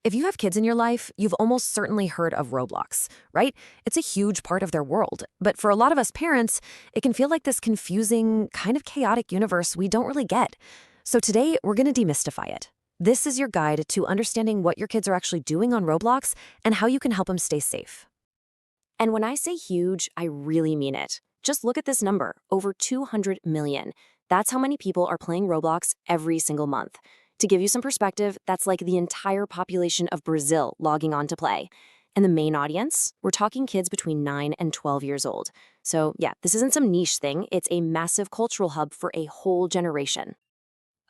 If you have kids in your life, you've almost certainly heard of Roblox, right? It's a huge part of their world. But for a lot of us parents, it can feel like this confusing, kind of chaotic universe we don't really get. So today, we're going to demystify it. This is your guide to understanding what your kids are actually doing on Roblox and how you can help them stay safe. And when I say huge, I really mean it. Just look at this number, over 200 million. That's how many people are playing Roblox every single month. To give you some perspective, that's like the entire population of Brazil logging on to play. And the main audience? We're talking kids between 9 and 12 years old. So yeah, this isn't some niche thing, it's a massive cultural hub for a whole generation.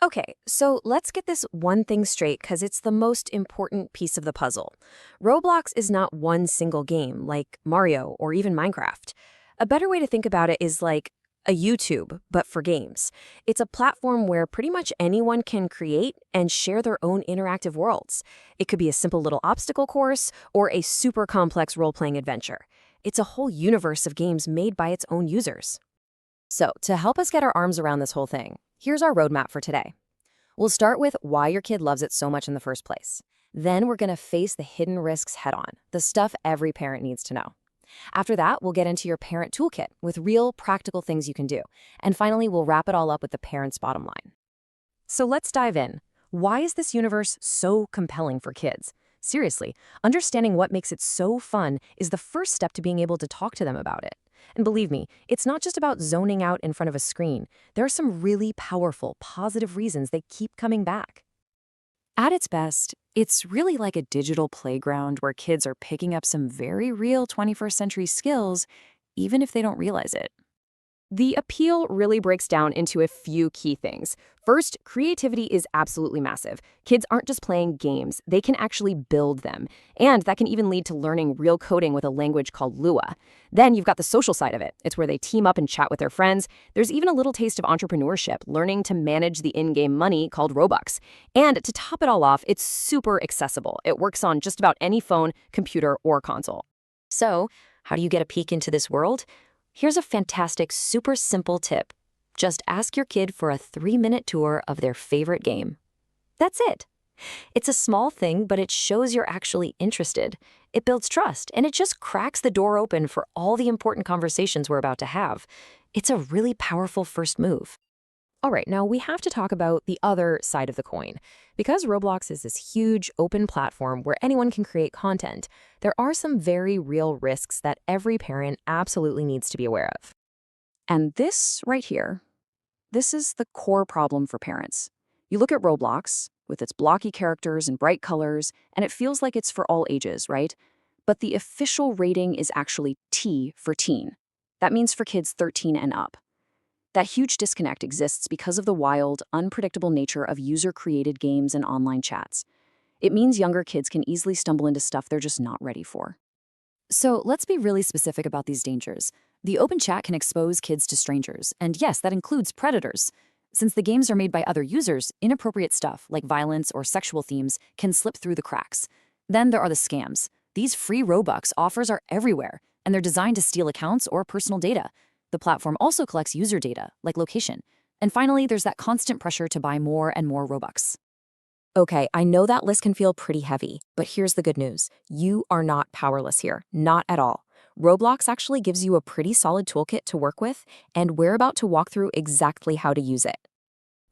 Okay, so let's get this one thing straight because it's the most important piece of the puzzle. Roblox is not one single game like Mario or even Minecraft. A better way to think about it is like a YouTube, but for games. It's a platform where pretty much anyone can create and share their own interactive worlds. It could be a simple little obstacle course or a super complex role-playing adventure. It's a whole universe of games made by its own users. So, to help us get our arms around this whole thing, here's our roadmap for today. We'll start with why your kid loves it so much in the first place. Then we're going to face the hidden risks head on, the stuff every parent needs to know. After that, we'll get into your parent toolkit with real, practical things you can do. And finally, we'll wrap it all up with the parent's bottom line. So let's dive in. Why is this universe so compelling for kids? Seriously, understanding what makes it so fun is the first step to being able to talk to them about it. And believe me, it's not just about zoning out in front of a screen. There are some really powerful, positive reasons they keep coming back. At its best, it's really like a digital playground where kids are picking up some very real 21st century skills, even if they don't realize it. The appeal really breaks down into a few key things. First, creativity is absolutely massive. Kids aren't just playing games, they can actually build them. And that can even lead to learning real coding with a language called Lua. Then you've got the social side of it. It's where they team up and chat with their friends. There's even a little taste of entrepreneurship, learning to manage the in-game money called Robux. And to top it all off, it's super accessible. It works on just about any phone, computer, or console. So, how do you get a peek into this world? Here's a fantastic, super simple tip. Just ask your kid for a 3-minute tour of their favorite game. That's it. It's a small thing, but it shows you're actually interested. It builds trust, and it just cracks the door open for all the important conversations we're about to have. It's a really powerful first move. All right, now we have to talk about the other side of the coin. Because Roblox is this huge open platform where anyone can create content, there are some very real risks that every parent absolutely needs to be aware of. And this right here, this is the core problem for parents. You look at Roblox with its blocky characters and bright colors, and it feels like it's for all ages, right? But the official rating is actually T for teen. That means for kids 13 and up. That huge disconnect exists because of the wild, unpredictable nature of user-created games and online chats. It means younger kids can easily stumble into stuff they're just not ready for. So let's be really specific about these dangers. The open chat can expose kids to strangers, and yes, that includes predators. Since the games are made by other users, inappropriate stuff like violence or sexual themes can slip through the cracks. Then there are the scams. These free Robux offers are everywhere, and they're designed to steal accounts or personal data. The platform also collects user data, like location. And finally, there's that constant pressure to buy more and more Robux. Okay, I know that list can feel pretty heavy, but here's the good news. You are not powerless here, not at all. Roblox actually gives you a pretty solid toolkit to work with, and we're about to walk through exactly how to use it.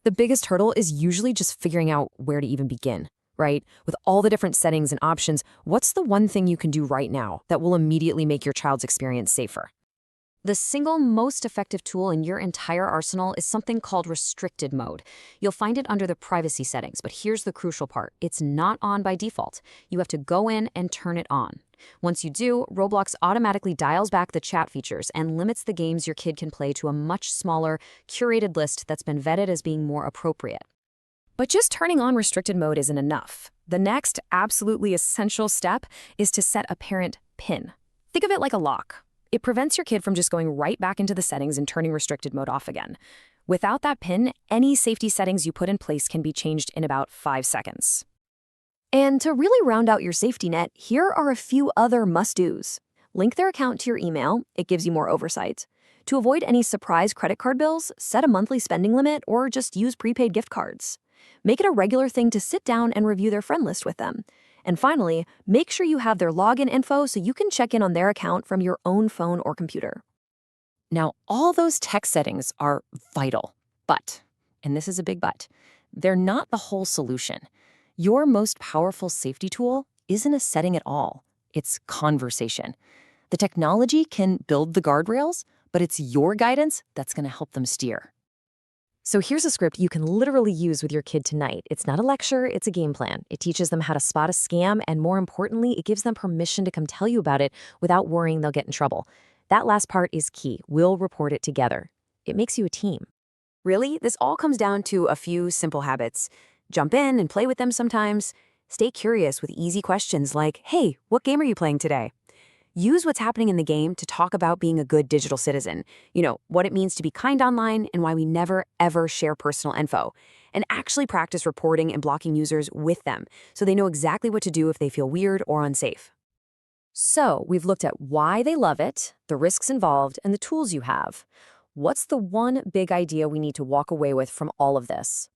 The biggest hurdle is usually just figuring out where to even begin, right? With all the different settings and options, what's the one thing you can do right now that will immediately make your child's experience safer? The single most effective tool in your entire arsenal is something called restricted mode. You'll find it under the privacy settings, but here's the crucial part. It's not on by default. You have to go in and turn it on. Once you do, Roblox automatically dials back the chat features and limits the games your kid can play to a much smaller, curated list that's been vetted as being more appropriate. But just turning on restricted mode isn't enough. The next absolutely essential step is to set a parent PIN. Think of it like a lock. It prevents your kid from just going right back into the settings and turning restricted mode off again. Without that PIN, any safety settings you put in place can be changed in about 5 seconds. And to really round out your safety net, here are a few other must-dos. Link their account to your email. It gives you more oversight. To avoid any surprise credit card bills, set a monthly spending limit or just use prepaid gift cards. Make it a regular thing to sit down and review their friend list with them. And finally, make sure you have their login info so you can check in on their account from your own phone or computer. Now, all those tech settings are vital, but, and this is a big but, they're not the whole solution. Your most powerful safety tool isn't a setting at all. It's conversation. The technology can build the guardrails, but it's your guidance that's going to help them steer. So here's a script you can literally use with your kid tonight. It's not a lecture, it's a game plan. It teaches them how to spot a scam, and more importantly, it gives them permission to come tell you about it without worrying they'll get in trouble. That last part is key. We'll report it together. It makes you a team. Really, this all comes down to a few simple habits. Jump in and play with them sometimes. Stay curious with easy questions like, hey, what game are you playing today? Use what's happening in the game to talk about being a good digital citizen. You know, what it means to be kind online and why we never, ever share personal info. And actually practice reporting and blocking users with them so they know exactly what to do if they feel weird or unsafe. So, we've looked at why they love it, the risks involved, and the tools you have. What's the one big idea we need to walk away with from all of this?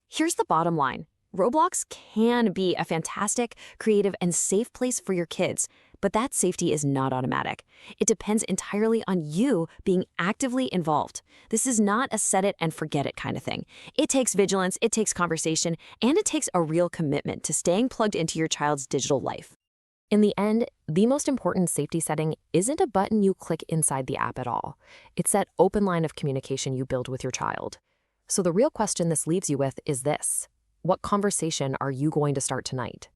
Here's the bottom line. Roblox can be a fantastic, creative, and safe place for your kids, but that safety is not automatic. It depends entirely on you being actively involved. This is not a set it and forget it kind of thing. It takes vigilance, it takes conversation, and it takes a real commitment to staying plugged into your child's digital life. In the end, the most important safety setting isn't a button you click inside the app at all. It's that open line of communication you build with your child. So the real question this leaves you with is this: what conversation are you going to start tonight?